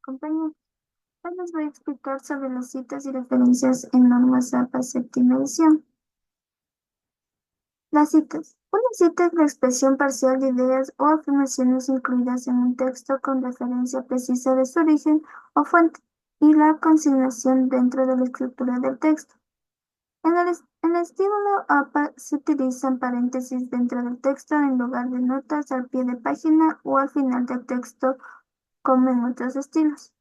Compañía. Hoy les voy a explicar sobre las citas y referencias en normas APA séptima edición. Las citas. Una cita es la expresión parcial de ideas o afirmaciones incluidas en un texto con referencia precisa de su origen o fuente y la consignación dentro de la estructura del texto. En el estilo APA se utilizan paréntesis dentro del texto en lugar de notas al pie de página o al final del texto, como en otros estilos.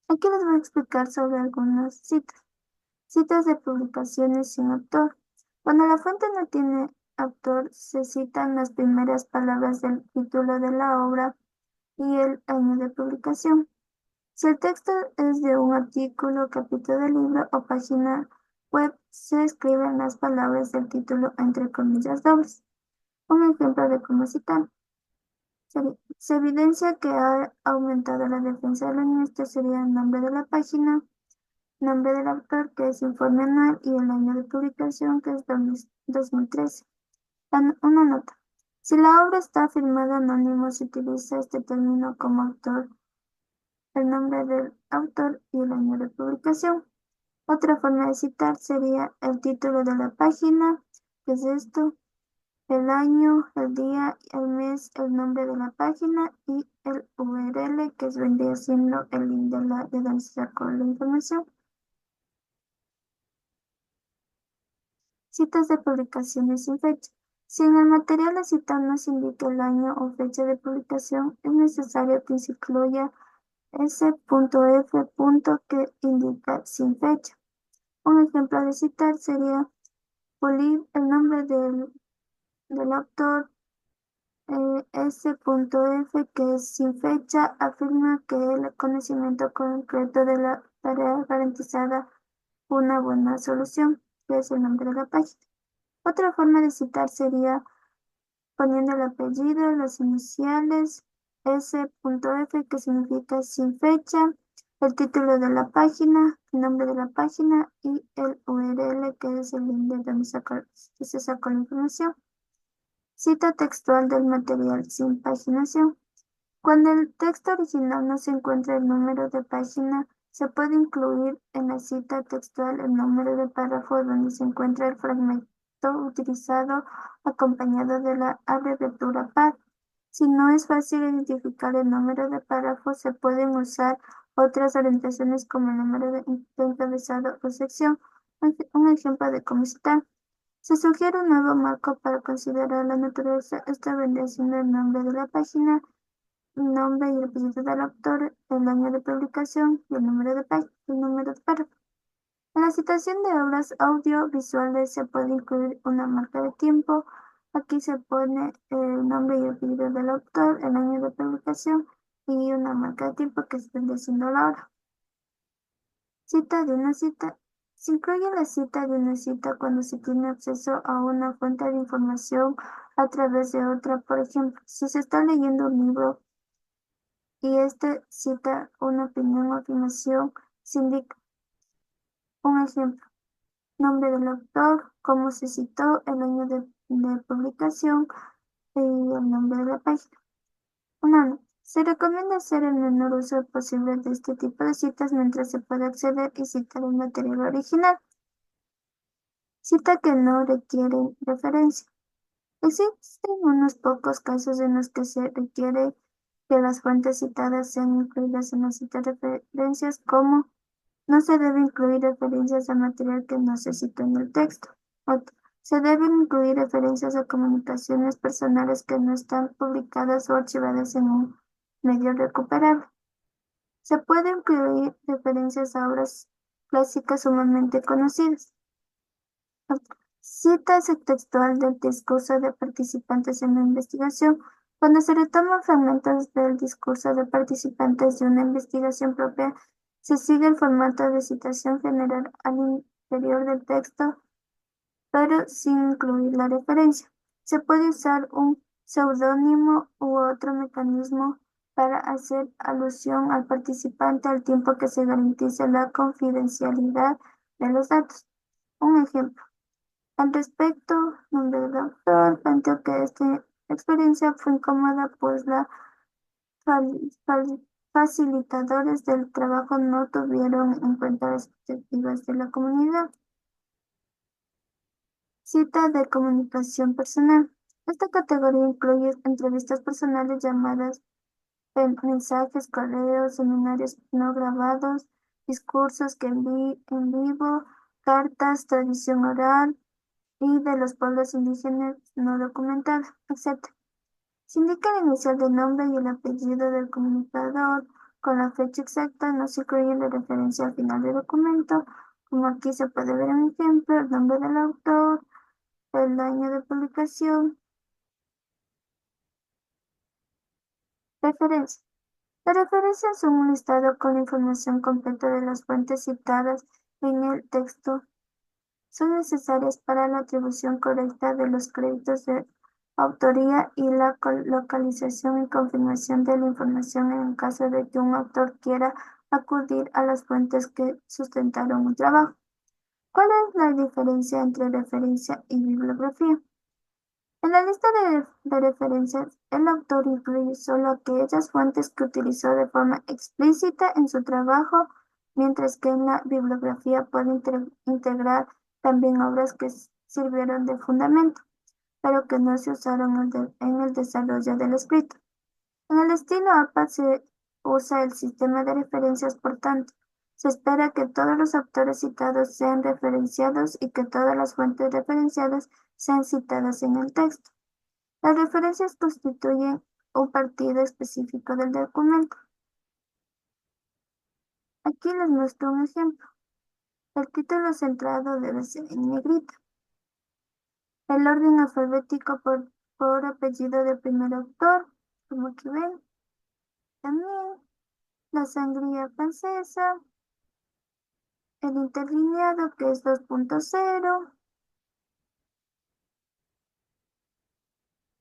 Aquí les voy a explicar sobre algunas citas. Citas de publicaciones sin autor. Cuando la fuente no tiene autor, se citan las primeras palabras del título de la obra y el año de publicación. Si el texto es de un artículo, capítulo del libro o página web, se escriben las palabras del título entre comillas dobles. Un ejemplo de cómo citar. Se evidencia que ha aumentado la defensa del año. Este sería el nombre de la página, nombre del autor, que es informe anual, y el año de publicación, que es 2013. Una nota. Si la obra está firmada anónimo, se utiliza este término como autor, el nombre del autor y el año de publicación. Otra forma de citar sería el título de la página, que es esto, el año, el día, el mes, el nombre de la página y el URL, que vendría siendo el link de donde se sacó la información. Citas de publicaciones sin fecha. Si en el material a citar no se indica el año o fecha de publicación, es necesario que se incluya S.F. que indica sin fecha. Un ejemplo de citar sería pulir el nombre del autor. S.F. que es sin fecha, afirma que el conocimiento concreto de la tarea garantizada una buena solución, que es el nombre de la página. Otra forma de citar sería poniendo el apellido, las iniciales, S.F. que significa sin fecha, el título de la página, el nombre de la página y el URL, que es el link de donde se sacó la información. Cita textual del material sin paginación. Cuando el texto original no se encuentra el número de página, se puede incluir en la cita textual el número de párrafo donde se encuentra el fragmento utilizado acompañado de la abreviatura PAR. Si no es fácil identificar el número de párrafo, se pueden usar otras orientaciones como el número de encabezado o sección. Un ejemplo de cómo citar. Se sugiere un nuevo marco para considerar la naturaleza. Esta vendría siendo el nombre de la página, el nombre y el apellido del autor, el año de publicación y el número de página, el número de párrafo. En la citación de obras audiovisuales se puede incluir una marca de tiempo. Aquí se pone el nombre y el apellido del autor, el año de publicación y una marca de tiempo que vendría siendo la hora. Cita de una cita. Se incluye la cita de una cita cuando se tiene acceso a una fuente de información a través de otra. Por ejemplo, si se está leyendo un libro y este cita una opinión o afirmación, se indica. Un ejemplo, nombre del autor, cómo se citó, el año de publicación y el nombre de la página. Una nota. Se recomienda hacer el menor uso posible de este tipo de citas mientras se puede acceder y citar el material original. Cita que no requiere referencia. Existen unos pocos casos en los que se requiere que las fuentes citadas sean incluidas en la cita de referencias, como no se debe incluir referencias a material que no se citó en el texto. Otro, se deben incluir referencias a comunicaciones personales que no están publicadas o archivadas en un medio recuperable. Se puede incluir referencias a obras clásicas sumamente conocidas. Cita textual del discurso de participantes en la investigación. Cuando se retoman fragmentos del discurso de participantes de una investigación propia, se sigue el formato de citación general al interior del texto, pero sin incluir la referencia. Se puede usar un seudónimo u otro mecanismo para hacer alusión al participante al tiempo que se garantice la confidencialidad de los datos. Un ejemplo. Al respecto, nombre del autor, planteó que esta experiencia fue incómoda, pues la facilitadores del trabajo no tuvieron en cuenta las expectativas de la comunidad. Cita de comunicación personal. Esta categoría incluye entrevistas personales, llamadas, mensajes, correos, seminarios no grabados, discursos que en vivo, cartas, tradición oral y de los pueblos indígenas no documentados, etc. Se indica el inicial del nombre y el apellido del comunicador con la fecha exacta, no se incluye la referencia al final del documento, como aquí se puede ver en ejemplo, el nombre del autor, el año de publicación. Referencia. Las referencias son un listado con la información completa de las fuentes citadas en el texto. Son necesarias para la atribución correcta de los créditos de autoría y la localización y confirmación de la información en el caso de que un autor quiera acudir a las fuentes que sustentaron un trabajo. ¿Cuál es la diferencia entre referencia y bibliografía? En la lista de referencias, el autor incluye solo aquellas fuentes que utilizó de forma explícita en su trabajo, mientras que en la bibliografía puede integrar también obras que sirvieron de fundamento, pero que no se usaron en el desarrollo del escrito. En el estilo APA se usa el sistema de referencias, por tanto, se espera que todos los autores citados sean referenciados y que todas las fuentes referenciadas sean citadas en el texto. Las referencias constituyen un partido específico del documento. Aquí les muestro un ejemplo. El título centrado debe ser en negrita. El orden alfabético por apellido del primer autor, como aquí ven. También la sangría francesa, el interlineado que es 2.0.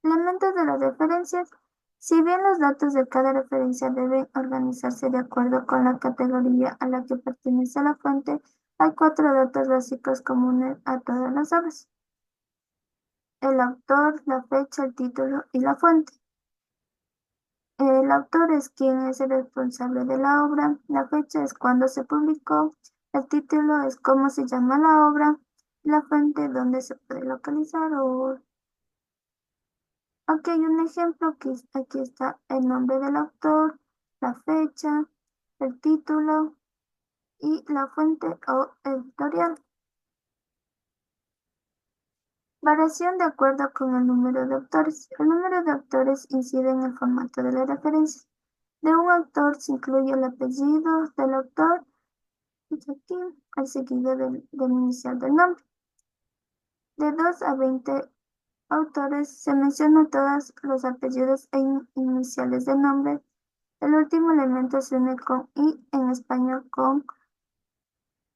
Elementos de las referencias. Si bien los datos de cada referencia deben organizarse de acuerdo con la categoría a la que pertenece la fuente, hay 4 datos básicos comunes a todas las obras: el autor, la fecha, el título y la fuente. El autor es quien es el responsable de la obra, la fecha es cuando se publicó, el título es cómo se llama la obra, la fuente donde se puede localizar o... Aquí hay un ejemplo que aquí está el nombre del autor, la fecha, el título y la fuente o editorial. Variación de acuerdo con el número de autores. El número de autores incide en el formato de la referencia. De un autor se incluye el apellido del autor y aquí el seguido del inicial del nombre. De 2 a 20 autores se mencionan todos los apellidos e iniciales del nombre. El último elemento se une con "y" en español, con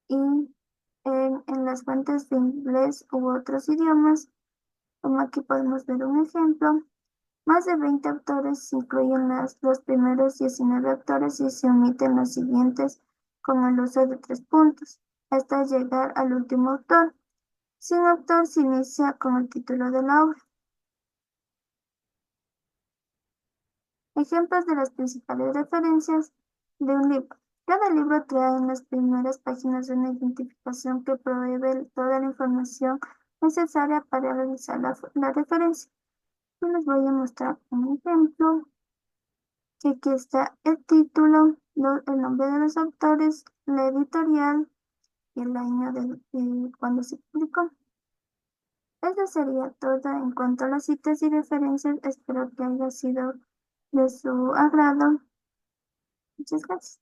"y" en las fuentes de inglés u otros idiomas, como aquí podemos ver un ejemplo. Más de 20 autores se incluyen los primeros 19 autores y se omiten los siguientes con el uso de 3 puntos, hasta llegar al último autor. Sin autor se inicia con el título de la obra. Ejemplos de las principales referencias de un libro. Cada libro trae en las primeras páginas una identificación que provee toda la información necesaria para realizar la referencia. Yo les voy a mostrar un ejemplo, que aquí está el título, el nombre de los autores, la editorial y el año de cuando se publicó. Eso sería todo en cuanto a las citas y referencias. Espero que haya sido de su agrado. Muchas gracias.